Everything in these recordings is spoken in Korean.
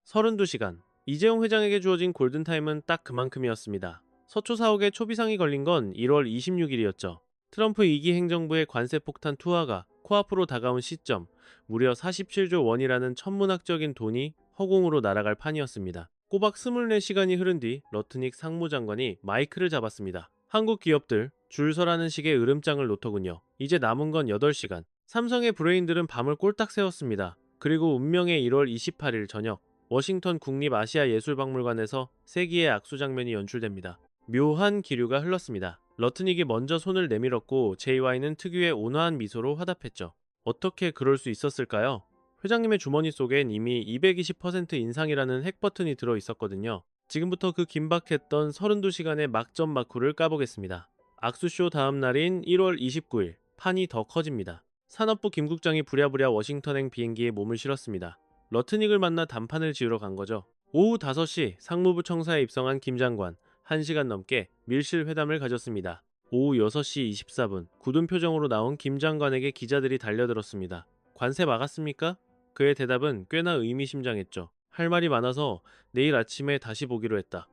32시간. 이재용 회장에게 주어진 골든타임은 딱 그만큼이었습니다. 서초 사옥에 초비상이 걸린 건 1월 26일이었죠. 트럼프 2기 행정부의 관세 폭탄 투하가 코앞으로 다가온 시점, 무려 47조 원이라는 천문학적인 돈이 허공으로 날아갈 판이었습니다. 꼬박 24시간이 흐른 뒤 러트닉 상무장관이 마이크를 잡았습니다. 한국 기업들 줄 서라는 식의 으름장을 놓더군요. 이제 남은 건 8시간. 삼성의 브레인들은 밤을 꼴딱 새웠습니다. 그리고 운명의 1월 28일 저녁, 워싱턴 국립아시아예술박물관에서 세기의 악수 장면이 연출됩니다. 묘한 기류가 흘렀습니다. 러트닉이 먼저 손을 내밀었고 JY는 특유의 온화한 미소로 화답했죠. 어떻게 그럴 수 있었을까요? 회장님의 주머니 속엔 이미 220% 인상이라는 핵 버튼이 들어 있었거든요. 지금부터 그 긴박했던 32시간의 막점 마쿠를 까보겠습니다. 악수쇼 다음 날인 1월 29일, 판이 더 커집니다. 산업부 김국장이 부랴부랴 워싱턴행 비행기에 몸을 실었습니다. 러트닉을 만나 담판을 지으러 간 거죠. 오후 5시 상무부 청사에 입성한 김 장관, 1시간 넘게 밀실 회담을 가졌습니다. 오후 6시 24분, 굳은 표정으로 나온 김 장관에게 기자들이 달려들었습니다. 관세 막았습니까? 그의 대답은 꽤나 의미심장했죠. 할 말이 많아서 내일 아침에 다시 보기로 했다.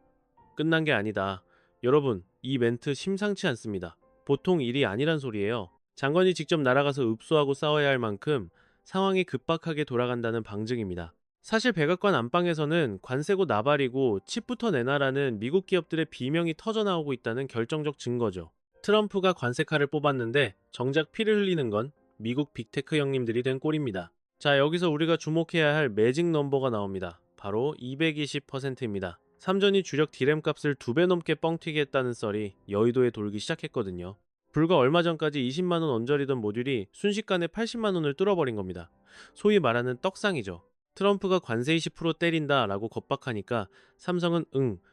끝난 게 아니다. 여러분, 이 멘트 심상치 않습니다. 보통 일이 아니란 소리예요. 장관이 직접 날아가서 읍소하고 싸워야 할 만큼 상황이 급박하게 돌아간다는 방증입니다. 사실 백악관 안방에서는 관세고 나발이고 칩부터 내놔라는 미국 기업들의 비명이 터져나오고 있다는 결정적 증거죠. 트럼프가 관세칼을 뽑았는데 정작 피를 흘리는 건 미국 빅테크 형님들이 된 꼴입니다. 자, 여기서 우리가 주목해야 할 매직 넘버가 나옵니다. 바로 220%입니다. 삼전이 주력 디램 값을 2배 넘게 뻥튀기 했다는 썰이 여의도에 돌기 시작했거든요. 불과 얼마 전까지 20만원 언저리던 모듈이 순식간에 80만원을 뚫어버린 겁니다. 소위 말하는 떡상이죠. 트럼프가 관세 20% 때린다 라고 겁박하니까 삼성은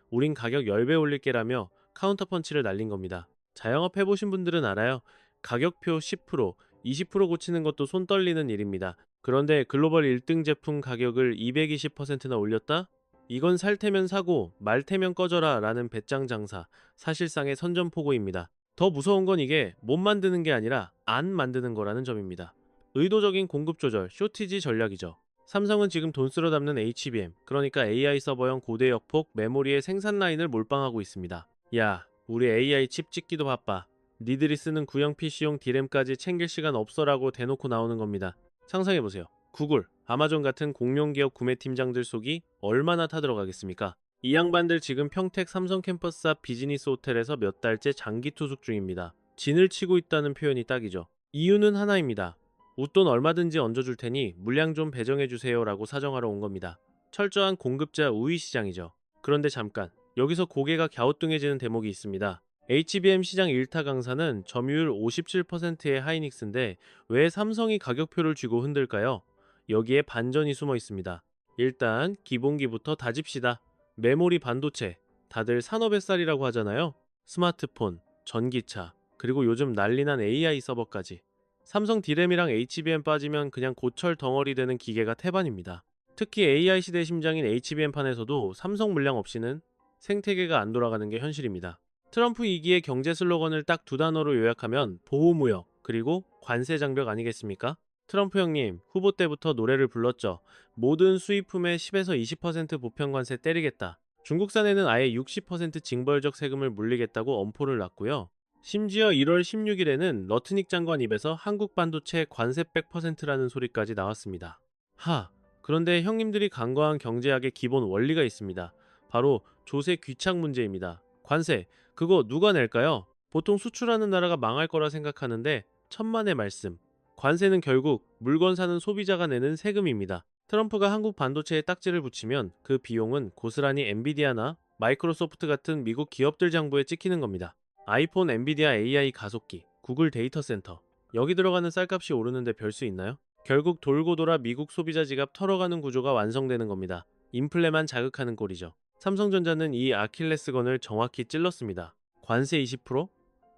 우린 가격 10배 올릴게라며 카운터펀치를 날린 겁니다. 자영업 해보신 분들은 알아요. 가격표 10%, 20% 고치는 것도 손 떨리는 일입니다. 그런데 글로벌 1등 제품 가격을 220%나 올렸다? 이건 살 테면 사고 말 테면 꺼져라 라는 배짱 장사, 사실상의 선전포고입니다. 더 무서운 건 이게 못 만드는 게 아니라 안 만드는 거라는 점입니다. 의도적인 공급 조절, 쇼티지 전략이죠. 삼성은 지금 돈 쓸어 담는 HBM, 그러니까 AI 서버용 고대 역폭 메모리의 생산 라인을 몰빵하고 있습니다. 야, 우리 AI 칩 찍기도 바빠. 니들이 쓰는 구형 PC용 디램까지 챙길 시간 없어라고 대놓고 나오는 겁니다. 상상해보세요. 구글, 아마존 같은 공룡기업 구매팀장들 속이 얼마나 타들어가겠습니까? 이 양반들 지금 평택 삼성 캠퍼스 앞 비즈니스 호텔에서 몇 달째 장기 투숙 중입니다. 진을 치고 있다는 표현이 딱이죠. 이유는 하나입니다. 웃돈 얼마든지 얹어줄 테니 물량 좀 배정해주세요 라고 사정하러 온 겁니다. 철저한 공급자 우위 시장이죠. 그런데 잠깐, 여기서 고개가 갸우뚱해지는 대목이 있습니다. HBM 시장 1타 강사는 점유율 57%의 하이닉스인데 왜 삼성이 가격표를 쥐고 흔들까요? 여기에 반전이 숨어 있습니다. 일단 기본기부터 다집시다. 메모리 반도체, 다들 산업의 쌀이라고 하잖아요. 스마트폰, 전기차, 그리고 요즘 난리난 AI 서버까지. 삼성 디램이랑 HBM 빠지면 그냥 고철 덩어리 되는 기계가 태반입니다. 특히 AI 시대 심장인 HBM판에서도 삼성 물량 없이는 생태계가 안 돌아가는 게 현실입니다. 트럼프 2기의 경제 슬로건을 딱 2단어로 요약하면 보호무역, 그리고 관세 장벽 아니겠습니까? 트럼프 형님, 후보 때부터 노래를 불렀죠. 모든 수입품에 10에서 20% 보편관세 때리겠다. 중국산에는 아예 60% 징벌적 세금을 물리겠다고 엄포를 놨고요. 심지어 1월 16일에는 러트닉 장관 입에서 한국 반도체 관세 100%라는 소리까지 나왔습니다. 그런데 형님들이 간과한 경제학의 기본 원리가 있습니다. 바로 조세 귀착 문제입니다. 관세, 그거 누가 낼까요? 보통 수출하는 나라가 망할 거라 생각하는데 천만의 말씀. 관세는 결국 물건 사는 소비자가 내는 세금입니다. 트럼프가 한국 반도체에 딱지를 붙이면 그 비용은 고스란히 엔비디아나 마이크로소프트 같은 미국 기업들 장부에 찍히는 겁니다. 아이폰, 엔비디아 AI 가속기, 구글 데이터 센터. 여기 들어가는 쌀값이 오르는데 별 수 있나요? 결국 돌고 돌아 미국 소비자 지갑 털어가는 구조가 완성되는 겁니다. 인플레만 자극하는 꼴이죠. 삼성전자는 이 아킬레스건을 정확히 찔렀습니다. 관세 20%?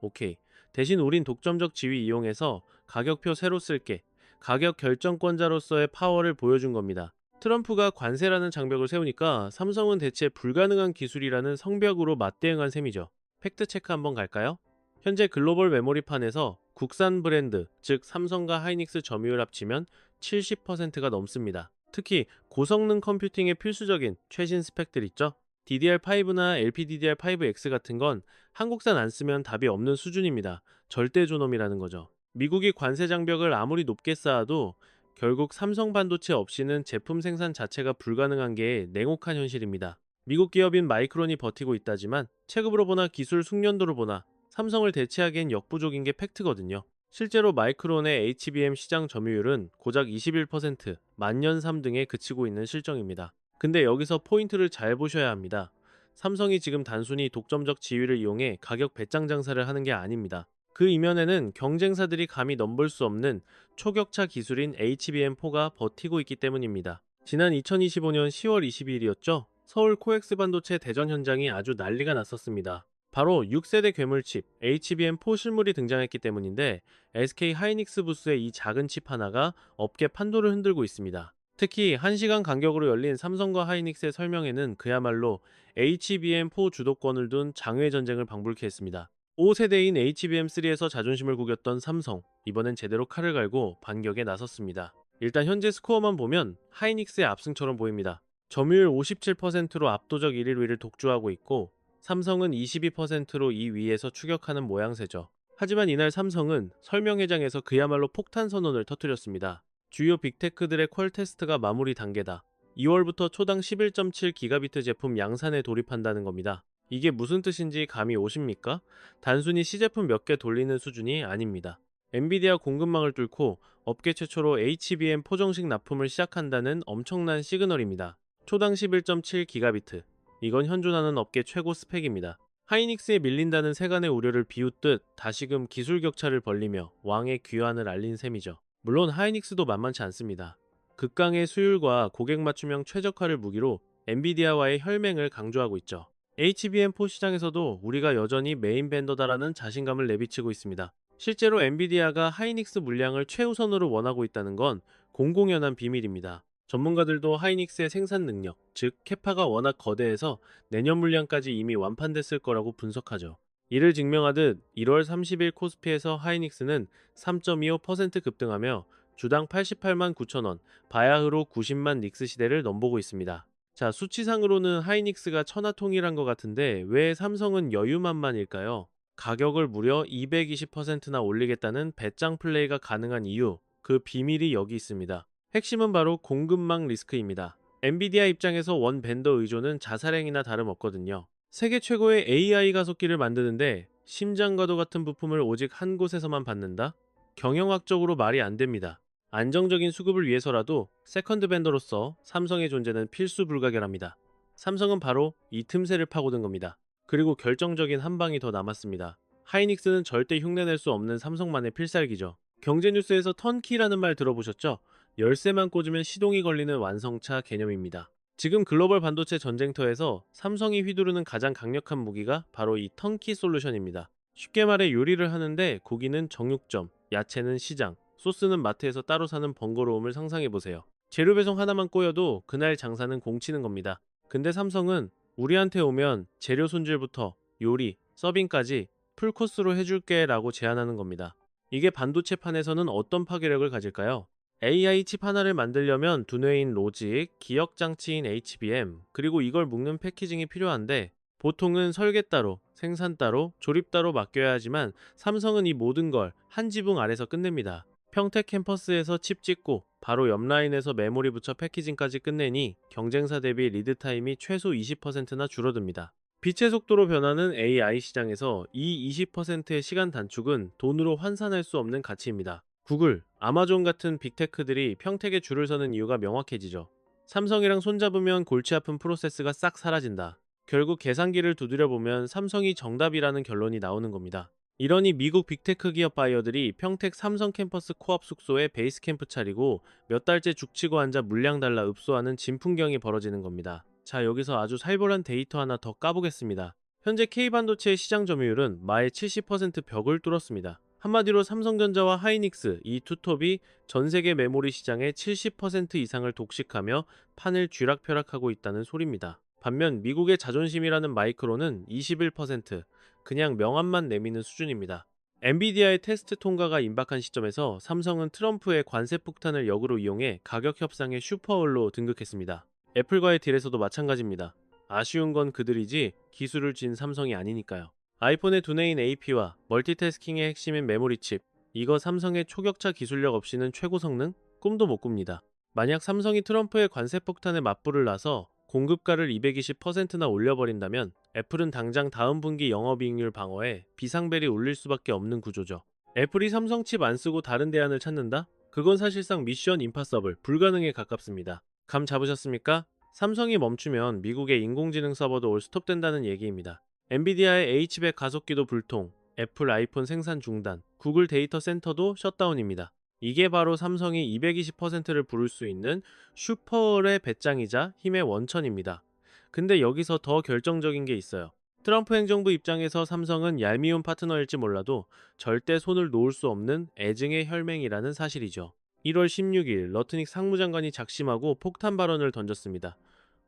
오케이. 대신 우린 독점적 지위 이용해서 가격표 새로 쓸게. 가격 결정권자로서의 파워를 보여준 겁니다. 트럼프가 관세라는 장벽을 세우니까 삼성은 대체 불가능한 기술이라는 성벽으로 맞대응한 셈이죠. 팩트체크 한번 갈까요? 현재 글로벌 메모리판에서 국산 브랜드, 즉 삼성과 하이닉스 점유율 합치면 70%가 넘습니다. 특히 고성능 컴퓨팅에 필수적인 최신 스펙들 있죠. DDR5나 LPDDR5X 같은 건 한국산 안 쓰면 답이 없는 수준입니다. 절대 존엄이라는 거죠. 미국이 관세 장벽을 아무리 높게 쌓아도 결국 삼성 반도체 없이는 제품 생산 자체가 불가능한 게 냉혹한 현실입니다. 미국 기업인 마이크론이 버티고 있다지만 체급으로 보나 기술 숙련도로 보나 삼성을 대체하기엔 역부족인 게 팩트거든요. 실제로 마이크론의 HBM 시장 점유율은 고작 21%, 만년 3등에 그치고 있는 실정입니다. 근데 여기서 포인트를 잘 보셔야 합니다. 삼성이 지금 단순히 독점적 지위를 이용해 가격 배짱 장사를 하는 게 아닙니다. 그 이면에는 경쟁사들이 감히 넘볼 수 없는 초격차 기술인 HBM4가 버티고 있기 때문입니다. 지난 2025년 10월 22일이었죠. 서울 코엑스 반도체 대전 현장이 아주 난리가 났었습니다. 바로 6세대 괴물칩 HBM4 실물이 등장했기 때문인데 SK 하이닉스 부스의 이 작은 칩 하나가 업계 판도를 흔들고 있습니다. 특히 1시간 간격으로 열린 삼성과 하이닉스의 설명회는 그야말로 HBM4 주도권을 둔 장외 전쟁을 방불케 했습니다. 5세대인 HBM3에서 자존심을 구겼던 삼성, 이번엔 제대로 칼을 갈고 반격에 나섰습니다. 일단 현재 스코어만 보면 하이닉스의 압승처럼 보입니다. 점유율 57%로 압도적 1위 위를 독주하고 있고 삼성은 22%로 이 위에서 추격하는 모양새죠. 하지만 이날 삼성은 설명회장에서 그야말로 폭탄 선언을 터뜨렸습니다. 주요 빅테크들의 퀄 테스트가 마무리 단계다. 2월부터 초당 11.7기가비트 제품 양산에 돌입한다는 겁니다. 이게 무슨 뜻인지 감이 오십니까? 단순히 시제품 몇 개 돌리는 수준이 아닙니다. 엔비디아 공급망을 뚫고 업계 최초로 HBM 포정식 납품을 시작한다는 엄청난 시그널입니다. 초당 11.7기가비트. 이건 현존하는 업계 최고 스펙입니다. 하이닉스에 밀린다는 세간의 우려를 비웃듯 다시금 기술 격차를 벌리며 왕의 귀환을 알린 셈이죠. 물론 하이닉스도 만만치 않습니다. 극강의 수율과 고객 맞춤형 최적화를 무기로 엔비디아와의 혈맹을 강조하고 있죠. HBM4 시장에서도 우리가 여전히 메인 벤더다라는 자신감을 내비치고 있습니다. 실제로 엔비디아가 하이닉스 물량을 최우선으로 원하고 있다는 건 공공연한 비밀입니다. 전문가들도 하이닉스의 생산 능력, 즉 캐파가 워낙 거대해서 내년 물량까지 이미 완판됐을 거라고 분석하죠. 이를 증명하듯 1월 30일 코스피에서 하이닉스는 3.25% 급등하며 주당 88만 9천 원, 바야흐로 90만 닉스 시대를 넘보고 있습니다. 자, 수치상으로는 하이닉스가 천하통일한 것 같은데 왜 삼성은 여유만만일까요? 가격을 무려 220%나 올리겠다는 배짱 플레이가 가능한 이유, 그 비밀이 여기 있습니다. 핵심은 바로 공급망 리스크입니다. 엔비디아 입장에서 원 벤더 의존은 자살행위나 다름없거든요. 세계 최고의 AI 가속기를 만드는데 심장과도 같은 부품을 오직 한 곳에서만 받는다? 경영학적으로 말이 안 됩니다. 안정적인 수급을 위해서라도 세컨드 벤더로서 삼성의 존재는 필수 불가결합니다. 삼성은 바로 이 틈새를 파고든 겁니다. 그리고 결정적인 한 방이 더 남았습니다. 하이닉스는 절대 흉내낼 수 없는 삼성만의 필살기죠. 경제뉴스에서 턴키라는 말 들어보셨죠? 열쇠만 꽂으면 시동이 걸리는 완성차 개념입니다. 지금 글로벌 반도체 전쟁터에서 삼성이 휘두르는 가장 강력한 무기가 바로 이 턴키 솔루션입니다. 쉽게 말해 요리를 하는데 고기는 정육점, 야채는 시장, 소스는 마트에서 따로 사는 번거로움을 상상해보세요. 재료 배송 하나만 꼬여도 그날 장사는 공치는 겁니다. 근데 삼성은 우리한테 오면 재료 손질부터 요리, 서빙까지 풀코스로 해줄게 라고 제안하는 겁니다. 이게 반도체판에서는 어떤 파괴력을 가질까요? AI 칩 하나를 만들려면 두뇌인 로직, 기억 장치인 HBM, 그리고 이걸 묶는 패키징이 필요한데 보통은 설계 따로, 생산 따로, 조립 따로 맡겨야 하지만 삼성은 이 모든 걸 한 지붕 아래서 끝냅니다. 평택 캠퍼스에서 칩 찍고 바로 옆 라인에서 메모리 붙여 패키징까지 끝내니 경쟁사 대비 리드 타임이 최소 20%나 줄어듭니다. 빛의 속도로 변하는 AI 시장에서 이 20%의 시간 단축은 돈으로 환산할 수 없는 가치입니다. 구글, 아마존 같은 빅테크들이 평택에 줄을 서는 이유가 명확해지죠. 삼성이랑 손잡으면 골치 아픈 프로세스가 싹 사라진다. 결국 계산기를 두드려보면 삼성이 정답이라는 결론이 나오는 겁니다. 이러니 미국 빅테크 기업 바이어들이 평택 삼성 캠퍼스 코앞 숙소에 베이스 캠프 차리고 몇 달째 죽치고 앉아 물량 달라 읍소하는 진풍경이 벌어지는 겁니다. 자, 여기서 아주 살벌한 데이터 하나 더 까보겠습니다. 현재 K반도체의 시장 점유율은 마의 70% 벽을 뚫었습니다. 한마디로 삼성전자와 하이닉스 이 투톱이 전세계 메모리 시장의 70% 이상을 독식하며 판을 쥐락펴락하고 있다는 소리입니다. 반면 미국의 자존심이라는 마이크론은 21%, 그냥 명함만 내미는 수준입니다. 엔비디아의 테스트 통과가 임박한 시점에서 삼성은 트럼프의 관세 폭탄을 역으로 이용해 가격 협상의 슈퍼얼로 등극했습니다. 애플과의 딜에서도 마찬가지입니다. 아쉬운 건 그들이지 기술을 쥔 삼성이 아니니까요. 아이폰의 두뇌인 AP와 멀티태스킹의 핵심인 메모리 칩, 이거 삼성의 초격차 기술력 없이는 최고 성능? 꿈도 못 꿉니다. 만약 삼성이 트럼프의 관세 폭탄에 맞불을 놔서 공급가를 220%나 올려버린다면 애플은 당장 다음 분기 영업이익률 방어에 비상벨이 울릴 수밖에 없는 구조죠. 애플이 삼성 칩 안 쓰고 다른 대안을 찾는다? 그건 사실상 미션 임파서블, 불가능에 가깝습니다. 감 잡으셨습니까? 삼성이 멈추면 미국의 인공지능 서버도 올 스톱된다는 얘기입니다. 엔비디아의 H백 가속기도 불통, 애플 아이폰 생산 중단, 구글 데이터 센터도 셧다운입니다. 이게 바로 삼성이 220%를 부를 수 있는 슈퍼의 배짱이자 힘의 원천입니다. 근데 여기서 더 결정적인 게 있어요. 트럼프 행정부 입장에서 삼성은 얄미운 파트너일지 몰라도 절대 손을 놓을 수 없는 애증의 혈맹이라는 사실이죠. 1월 16일 러트닉 상무장관이 작심하고 폭탄 발언을 던졌습니다.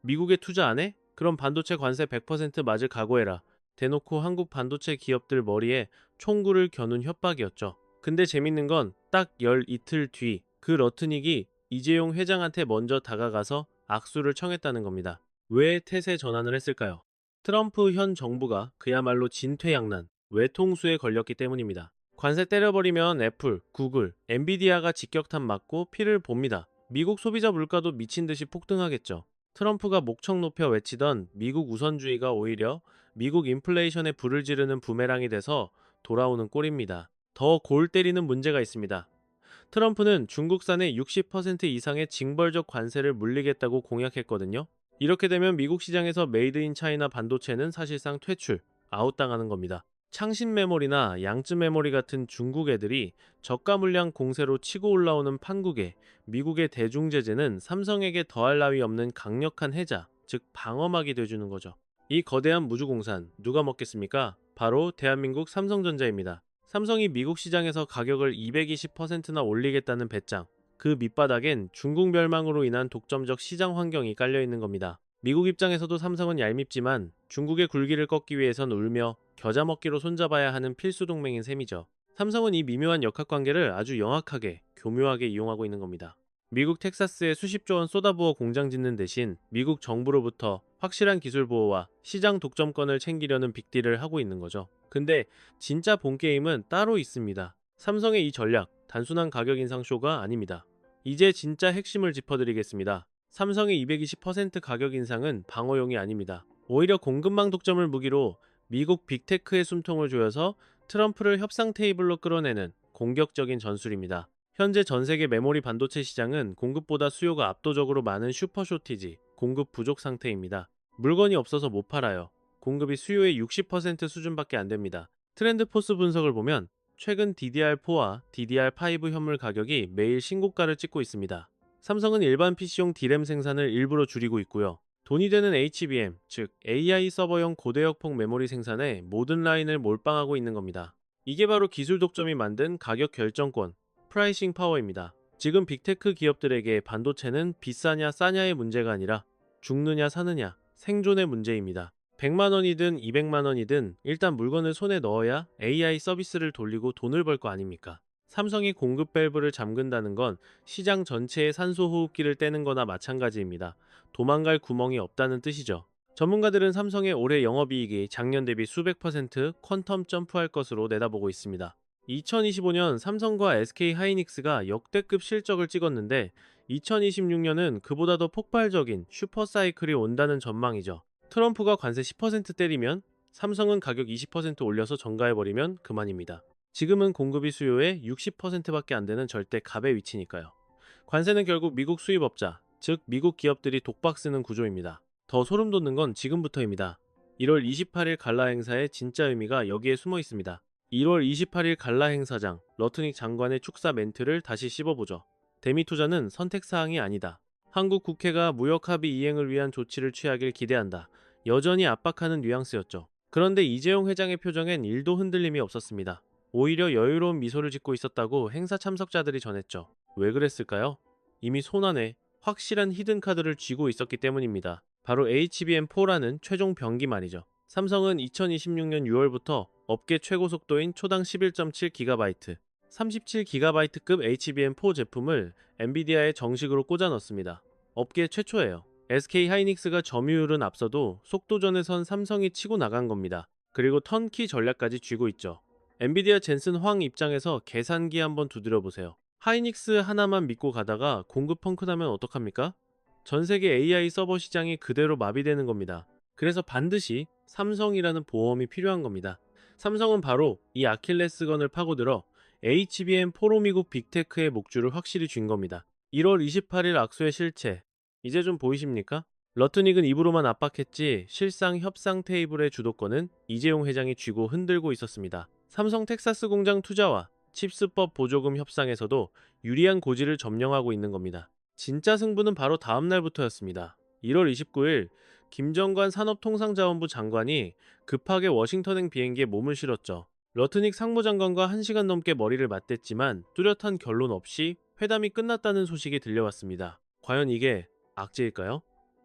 미국에 투자 안 해? 그럼 반도체 관세 100% 맞을 각오해라. 대놓고 한국 반도체 기업들 머리에 총구를 겨눈 협박이었죠. 근데 재밌는 건 딱 열 이틀 뒤 그 러트닉이 이재용 회장한테 먼저 다가가서 악수를 청했다는 겁니다. 왜 태세 전환을 했을까요? 트럼프 현 정부가 그야말로 진퇴양난, 외통수에 걸렸기 때문입니다. 관세 때려버리면 애플, 구글, 엔비디아가 직격탄 맞고 피를 봅니다. 미국 소비자 물가도 미친 듯이 폭등하겠죠. 트럼프가 목청 높여 외치던 미국 우선주의가 오히려 미국 인플레이션에 불을 지르는 부메랑이 돼서 돌아오는 꼴입니다. 더 골 때리는 문제가 있습니다. 트럼프는 중국산의 60% 이상의 징벌적 관세를 물리겠다고 공약했거든요. 이렇게 되면 미국 시장에서 메이드 인 차이나 반도체는 사실상 퇴출, 아웃당하는 겁니다. 창신 메모리나 양쯔 메모리 같은 중국 애들이 저가 물량 공세로 치고 올라오는 판국에 미국의 대중 제재는 삼성에게 더할 나위 없는 강력한 해자, 즉 방어막이 돼주는 거죠. 이 거대한 무주공산 누가 먹겠습니까? 바로 대한민국 삼성전자입니다. 삼성이 미국 시장에서 가격을 220%나 올리겠다는 배짱, 그 밑바닥엔 중국 멸망으로 인한 독점적 시장 환경이 깔려 있는 겁니다. 미국 입장에서도 삼성은 얄밉지만 중국의 굴기를 꺾기 위해선 울며 겨자 먹기로 손잡아야 하는 필수 동맹인 셈이죠. 삼성은 이 미묘한 역학관계를 아주 영악하게, 교묘하게 이용하고 있는 겁니다. 미국 텍사스에 수십조 원 쏟아부어 공장 짓는 대신 미국 정부로부터 확실한 기술 보호와 시장 독점권을 챙기려는 빅딜을 하고 있는 거죠. 근데 진짜 본 게임은 따로 있습니다. 삼성의 이 전략, 단순한 가격 인상 쇼가 아닙니다. 이제 진짜 핵심을 짚어드리겠습니다. 삼성의 220% 가격 인상은 방어용이 아닙니다. 오히려 공급망 독점을 무기로 미국 빅테크의 숨통을 조여서 트럼프를 협상 테이블로 끌어내는 공격적인 전술입니다. 현재 전 세계 메모리 반도체 시장은 공급보다 수요가 압도적으로 많은 슈퍼 쇼티지, 공급 부족 상태입니다. 물건이 없어서 못 팔아요. 공급이 수요의 60% 수준밖에 안 됩니다. 트렌드 포스 분석을 보면 최근 DDR4와 DDR5 현물 가격이 매일 신고가를 찍고 있습니다. 삼성은 일반 PC용 D램 생산을 일부러 줄이고 있고요. 돈이 되는 HBM, 즉 AI 서버용 고대역폭 메모리 생산에 모든 라인을 몰빵하고 있는 겁니다. 이게 바로 기술 독점이 만든 가격 결정권, 프라이싱 파워입니다. 지금 빅테크 기업들에게 반도체는 비싸냐 싸냐의 문제가 아니라 죽느냐 사느냐, 생존의 문제입니다. 100만원이든 200만원이든 일단 물건을 손에 넣어야 AI 서비스를 돌리고 돈을 벌 거 아닙니까? 삼성이 공급 밸브를 잠근다는 건 시장 전체에 산소 호흡기를 떼는 거나 마찬가지입니다. 도망갈 구멍이 없다는 뜻이죠. 전문가들은 삼성의 올해 영업이익이 작년 대비 수백 퍼센트 퀀텀 점프할 것으로 내다보고 있습니다. 2025년 삼성과 SK 하이닉스가 역대급 실적을 찍었는데 2026년은 그보다 더 폭발적인 슈퍼사이클이 온다는 전망이죠. 트럼프가 관세 10% 때리면 삼성은 가격 20% 올려서 전가해버리면 그만입니다. 지금은 공급이 수요의 60%밖에 안 되는 절대 갑의 위치니까요. 관세는 결국 미국 수입업자, 즉 미국 기업들이 독박 쓰는 구조입니다. 더 소름 돋는 건 지금부터입니다. 1월 28일 갈라 행사의 진짜 의미가 여기에 숨어 있습니다. 1월 28일 갈라 행사장, 러트닉 장관의 축사 멘트를 다시 씹어보죠. 대미 투자는 선택사항이 아니다. 한국 국회가 무역합의 이행을 위한 조치를 취하길 기대한다. 여전히 압박하는 뉘앙스였죠. 그런데 이재용 회장의 표정엔 1도 흔들림이 없었습니다. 오히려 여유로운 미소를 짓고 있었다고 행사 참석자들이 전했죠. 왜 그랬을까요? 이미 손안에 확실한 히든카드를 쥐고 있었기 때문입니다. 바로 HBM4라는 최종 병기 말이죠. 삼성은 2026년 6월부터 업계 최고 속도인 초당 11.7GB, 37GB급 HBM4 제품을 엔비디아에 정식으로 꽂아 넣습니다. 업계 최초예요. SK 하이닉스가 점유율은 앞서도 속도전에선 삼성이 치고 나간 겁니다. 그리고 턴키 전략까지 쥐고 있죠. 엔비디아 젠슨 황 입장에서 계산기 한번 두드려 보세요. 하이닉스 하나만 믿고 가다가 공급 펑크 나면 어떡합니까? 전 세계 AI 서버 시장이 그대로 마비되는 겁니다. 그래서 반드시 삼성이라는 보험이 필요한 겁니다. 삼성은 바로 이 아킬레스건을 파고들어 HBM4로 미국 빅테크의 목줄을 확실히 쥔 겁니다. 1월 28일 악수의 실체, 이제 좀 보이십니까? 러트닉은 입으로만 압박했지 실상 협상 테이블의 주도권은 이재용 회장이 쥐고 흔들고 있었습니다. 삼성 텍사스 공장 투자와 칩스법 보조금 협상에서도 유리한 고지를 점령하고 있는 겁니다. 진짜 승부는 바로 다음 날부터였습니다. 1월 29일 김정관 산업통상자원부 장관이 급하게 워싱턴행 비행기에 몸을 실었죠. 러트닉 상무장관과 1시간 넘게 머리를 맞댔지만 뚜렷한 결론 없이 회담이 끝났다는 소식이 들려왔습니다. 과연 이게 악재일까요?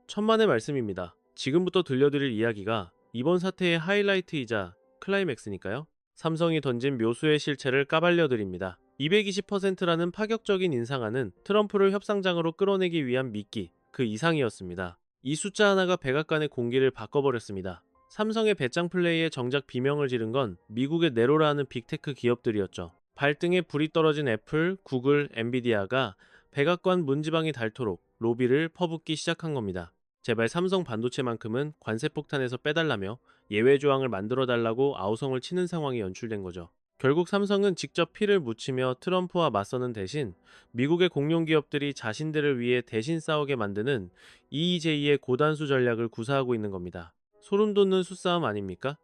천만의 말씀입니다. 지금부터 들려드릴 이야기가 이번 사태의 하이라이트이자 클라이맥스니까요. 삼성이 던진 묘수의 실체를 까발려드립니다. 220%라는 파격적인 인상안은 트럼프를 협상장으로 끌어내기 위한 미끼, 그 이상이었습니다. 이 숫자 하나가 백악관의 공기를 바꿔버렸습니다. 삼성의 배짱 플레이에 정작 비명을 지른 건 미국의 네로라 하는 빅테크 기업들이었죠. 발등에 불이 떨어진 애플, 구글, 엔비디아가 백악관 문지방이 닳도록 로비를 퍼붓기 시작한 겁니다. 제발 삼성 반도체만큼은 관세 폭탄에서 빼달라며 예외 조항을 만들어달라고 아우성을 치는 상황이 연출된 거죠. 결국 삼성은 직접 피를 묻히며 트럼프와 맞서는 대신 미국의 공룡 기업들이 자신들을 위해 대신 싸우게 만드는 EEJ의 고단수 전략을 구사하고 있는 겁니다. 소름 돋는 수싸움 아닙니까?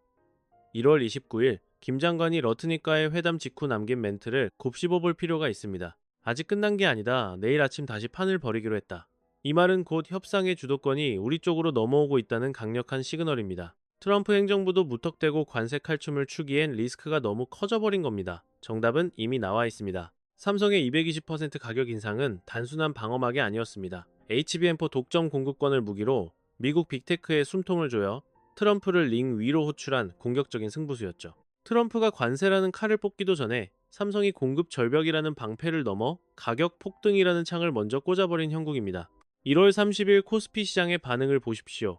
1월 29일 김 장관이 러트닉과의 회담 직후 남긴 멘트를 곱씹어볼 필요가 있습니다. 아직 끝난 게 아니다. 내일 아침 다시 판을 벌이기로 했다. 이 말은 곧 협상의 주도권이 우리 쪽으로 넘어오고 있다는 강력한 시그널입니다. 트럼프 행정부도 무턱대고 관세 칼춤을 추기엔 리스크가 너무 커져버린 겁니다. 정답은 이미 나와 있습니다. 삼성의 220% 가격 인상은 단순한 방어막이 아니었습니다. HBM4 독점 공급권을 무기로 미국 빅테크에 숨통을 조여 트럼프를 링 위로 호출한 공격적인 승부수였죠. 트럼프가 관세라는 칼을 뽑기도 전에 삼성이 공급 절벽이라는 방패를 넘어 가격 폭등이라는 창을 먼저 꽂아버린 형국입니다. 1월 30일 코스피 시장의 반응을 보십시오.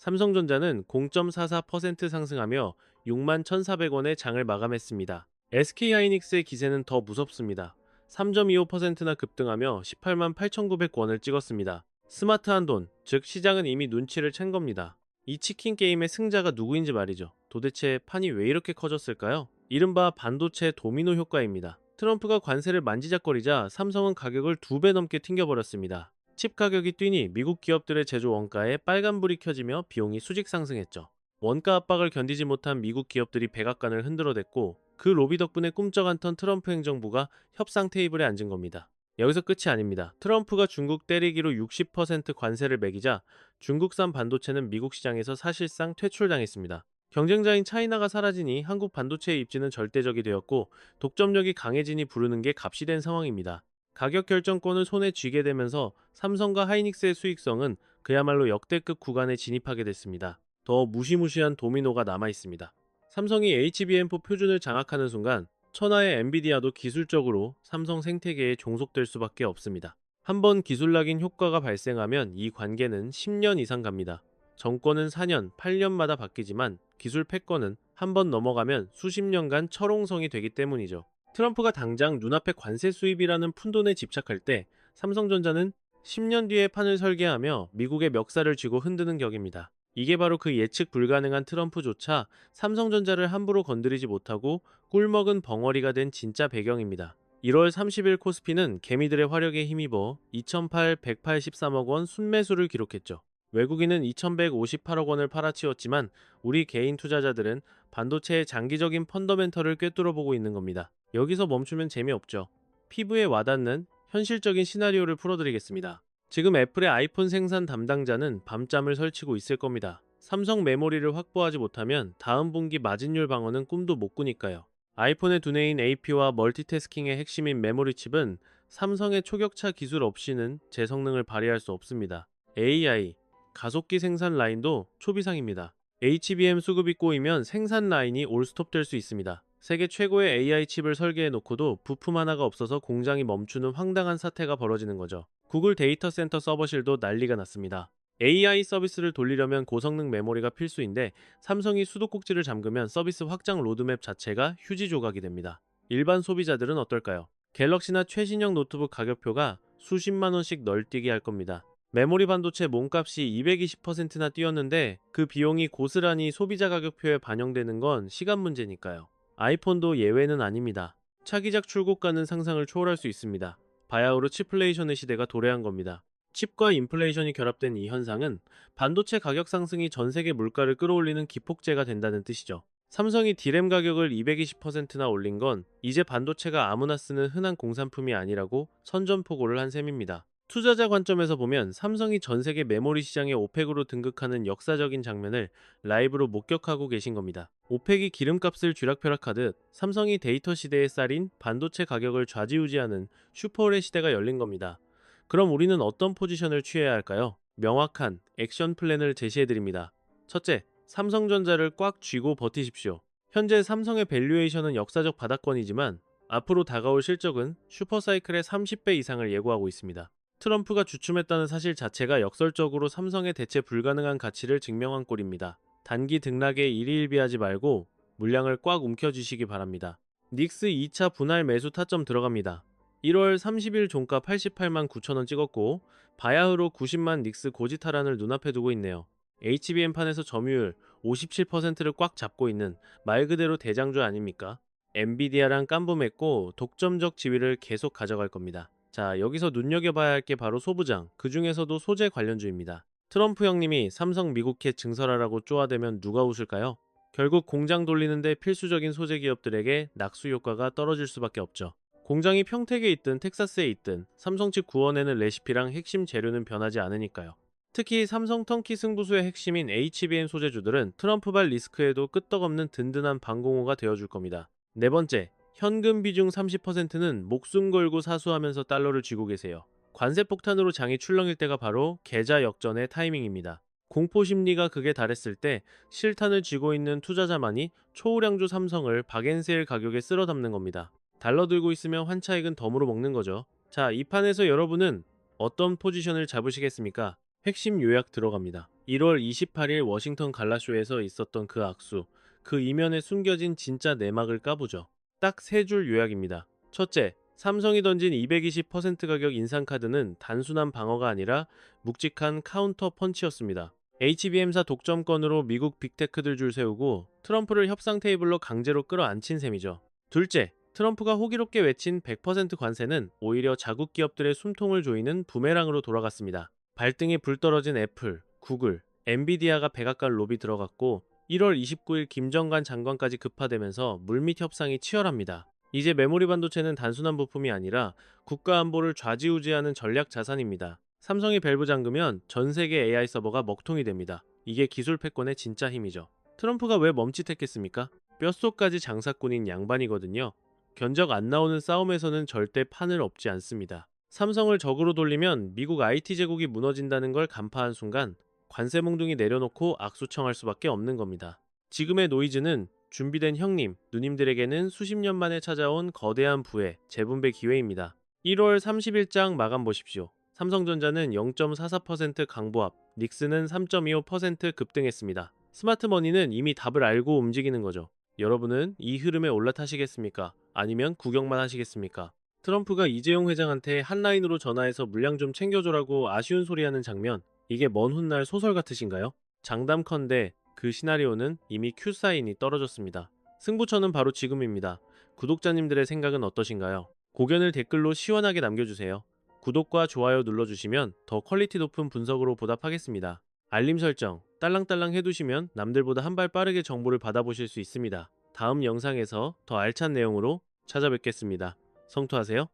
삼성전자는 0.44% 상승하며 61,400원의 장을 마감했습니다. SK하이닉스의 기세는 더 무섭습니다. 3.25%나 급등하며 188,900원을 찍었습니다. 스마트한 돈, 즉 시장은 이미 눈치를 챈 겁니다. 이 치킨 게임의 승자가 누구인지 말이죠. 도대체 판이 왜 이렇게 커졌을까요? 이른바 반도체 도미노 효과입니다. 트럼프가 관세를 만지작거리자 삼성은 가격을 2배 넘게 튕겨버렸습니다. 칩 가격이 뛰니 미국 기업들의 제조 원가에 빨간불이 켜지며 비용이 수직 상승했죠. 원가 압박을 견디지 못한 미국 기업들이 백악관을 흔들어댔고 그 로비 덕분에 꿈쩍 않던 트럼프 행정부가 협상 테이블에 앉은 겁니다. 여기서 끝이 아닙니다. 트럼프가 중국 때리기로 60% 관세를 매기자 중국산 반도체는 미국 시장에서 사실상 퇴출당했습니다. 경쟁자인 차이나가 사라지니 한국 반도체의 입지는 절대적이 되었고 독점력이 강해지니 부르는 게 값이 된 상황입니다. 가격 결정권을 손에 쥐게 되면서 삼성과 하이닉스의 수익성은 그야말로 역대급 구간에 진입하게 됐습니다. 더 무시무시한 도미노가 남아 있습니다. 삼성이 HBM4 표준을 장악하는 순간 천하의 엔비디아도 기술적으로 삼성 생태계에 종속될 수밖에 없습니다. 한번 기술 낙인 효과가 발생하면 이 관계는 10년 이상 갑니다. 정권은 4년, 8년마다 바뀌지만 기술 패권은 한번 넘어가면 수십 년간 철옹성이 되기 때문이죠. 트럼프가 당장 눈앞의 관세 수입이라는 푼돈에 집착할 때 삼성전자는 10년 뒤에 판을 설계하며 미국의 멱살을 쥐고 흔드는 격입니다. 이게 바로 그 예측 불가능한 트럼프조차 삼성전자를 함부로 건드리지 못하고 꿀먹은 벙어리가 된 진짜 배경입니다. 1월 30일 코스피는 개미들의 화력에 힘입어 2,183억 원 순매수를 기록했죠. 외국인은 2,158억 원을 팔아치웠지만 우리 개인 투자자들은 반도체의 장기적인 펀더멘털을 꿰뚫어보고 있는 겁니다. 여기서 멈추면 재미없죠. 피부에 와닿는 현실적인 시나리오를 풀어드리겠습니다. 지금 애플의 아이폰 생산 담당자는 밤잠을 설치고 있을 겁니다. 삼성 메모리를 확보하지 못하면 다음 분기 마진율 방어는 꿈도 못 꾸니까요. 아이폰의 두뇌인 AP와 멀티태스킹의 핵심인 메모리 칩은 삼성의 초격차 기술 없이는 제 성능을 발휘할 수 없습니다. AI, 가속기 생산 라인도 초비상입니다. HBM 수급이 꼬이면 생산 라인이 올스톱될 수 있습니다. 세계 최고의 AI 칩을 설계해 놓고도 부품 하나가 없어서 공장이 멈추는 황당한 사태가 벌어지는 거죠. 구글 데이터 센터 서버실도 난리가 났습니다. AI 서비스를 돌리려면 고성능 메모리가 필수인데 삼성이 수도꼭지를 잠그면 서비스 확장 로드맵 자체가 휴지 조각이 됩니다. 일반 소비자들은 어떨까요? 갤럭시나 최신형 노트북 가격표가 수십만 원씩 널뛰게 할 겁니다. 메모리 반도체 몸값이 220%나 뛰었는데 그 비용이 고스란히 소비자 가격표에 반영되는 건 시간 문제니까요. 아이폰도 예외는 아닙니다. 차기작 출고가는 상상을 초월할 수 있습니다. 바야흐로 칩플레이션의 시대가 도래한 겁니다. 칩과 인플레이션이 결합된 이 현상은 반도체 가격 상승이 전 세계 물가를 끌어올리는 기폭제가 된다는 뜻이죠. 삼성이 D램 가격을 220%나 올린 건 이제 반도체가 아무나 쓰는 흔한 공산품이 아니라고 선전포고를 한 셈입니다. 투자자 관점에서 보면 삼성이 전 세계 메모리 시장에 오펙으로 등극하는 역사적인 장면을 라이브로 목격하고 계신 겁니다. 오펙이 기름값을 쥐락펴락하듯 삼성이 데이터 시대의 쌀인 반도체 가격을 좌지우지하는 슈퍼올의 시대가 열린 겁니다. 그럼 우리는 어떤 포지션을 취해야 할까요? 명확한 액션 플랜을 제시해드립니다. 첫째, 삼성전자를 꽉 쥐고 버티십시오. 현재 삼성의 밸류에이션은 역사적 바닥권이지만 앞으로 다가올 실적은 슈퍼사이클의 30배 이상을 예고하고 있습니다. 트럼프가 주춤했다는 사실 자체가 역설적으로 삼성의 대체 불가능한 가치를 증명한 꼴입니다. 단기 등락에 일희일비하지 말고 물량을 꽉 움켜쥐시기 바랍니다. 닉스 2차 분할 매수 타점 들어갑니다. 1월 30일 종가 88만 9천원 찍었고 바야흐로 90만 닉스 고지 탈환을 눈앞에 두고 있네요. HBM판에서 점유율 57%를 꽉 잡고 있는 말 그대로 대장주 아닙니까? 엔비디아랑 깜부 맺고 독점적 지위를 계속 가져갈 겁니다. 자, 여기서 눈여겨봐야 할 게 바로 소부장, 그 중에서도 소재 관련주입니다. 트럼프 형님이 삼성 미국해 증설하라고 쪼아대면 누가 웃을까요? 결국 공장 돌리는데 필수적인 소재 기업들에게 낙수 효과가 떨어질 수밖에 없죠. 공장이 평택에 있든 텍사스에 있든 삼성 측 구워내는 레시피랑 핵심 재료는 변하지 않으니까요. 특히 삼성 턴키 승부수의 핵심인 HBM 소재주들은 트럼프발 리스크에도 끄떡없는 든든한 방공호가 되어줄 겁니다. 네 번째, 현금 비중 30%는 목숨 걸고 사수하면서 달러를 쥐고 계세요. 관세 폭탄으로 장이 출렁일 때가 바로 계좌 역전의 타이밍입니다. 공포 심리가 극에 달했을 때 실탄을 쥐고 있는 투자자만이 초우량주 삼성을 박앤세일 가격에 쓸어 담는 겁니다. 달러 들고 있으면 환차익은 덤으로 먹는 거죠. 자, 이 판에서 여러분은 어떤 포지션을 잡으시겠습니까? 핵심 요약 들어갑니다. 1월 28일 워싱턴 갈라쇼에서 있었던 그 악수, 그 이면에 숨겨진 진짜 내막을 까보죠. 딱 세 줄 요약입니다. 첫째, 삼성이 던진 220% 가격 인상카드는 단순한 방어가 아니라 묵직한 카운터 펀치였습니다. HBM사 독점권으로 미국 빅테크들 줄 세우고 트럼프를 협상 테이블로 강제로 끌어안친 셈이죠. 둘째, 트럼프가 호기롭게 외친 100% 관세는 오히려 자국 기업들의 숨통을 조이는 부메랑으로 돌아갔습니다. 발등에 불 떨어진 애플, 구글, 엔비디아가 백악관 로비 들어갔고 1월 29일 김정관 장관까지 급파되면서 물밑 협상이 치열합니다. 이제 메모리 반도체는 단순한 부품이 아니라 국가 안보를 좌지우지하는 전략 자산입니다. 삼성이 밸브 잠그면 전 세계 AI 서버가 먹통이 됩니다. 이게 기술 패권의 진짜 힘이죠. 트럼프가 왜 멈칫했겠습니까? 뼛속까지 장사꾼인 양반이거든요. 견적 안 나오는 싸움에서는 절대 판을 엎지 않습니다. 삼성을 적으로 돌리면 미국 IT 제국이 무너진다는 걸 간파한 순간 관세 몽둥이 내려놓고 악수청할 수밖에 없는 겁니다. 지금의 노이즈는 준비된 형님, 누님들에게는 수십 년 만에 찾아온 거대한 부의 재분배 기회입니다. 1월 30일장 마감 보십시오. 삼성전자는 0.44% 강보합, 닉스는 3.25% 급등했습니다. 스마트머니는 이미 답을 알고 움직이는 거죠. 여러분은 이 흐름에 올라타시겠습니까? 아니면 구경만 하시겠습니까? 트럼프가 이재용 회장한테 한라인으로 전화해서 물량 좀 챙겨줘라고 아쉬운 소리하는 장면, 이게 먼 훗날 소설 같으신가요? 장담컨대 그 시나리오는 이미 큐사인이 떨어졌습니다. 승부처는 바로 지금입니다. 구독자님들의 생각은 어떠신가요? 고견을 댓글로 시원하게 남겨주세요. 구독과 좋아요 눌러주시면 더 퀄리티 높은 분석으로 보답하겠습니다. 알림 설정 딸랑딸랑 해두시면 남들보다 한 발 빠르게 정보를 받아보실 수 있습니다. 다음 영상에서 더 알찬 내용으로 찾아뵙겠습니다. 성투하세요.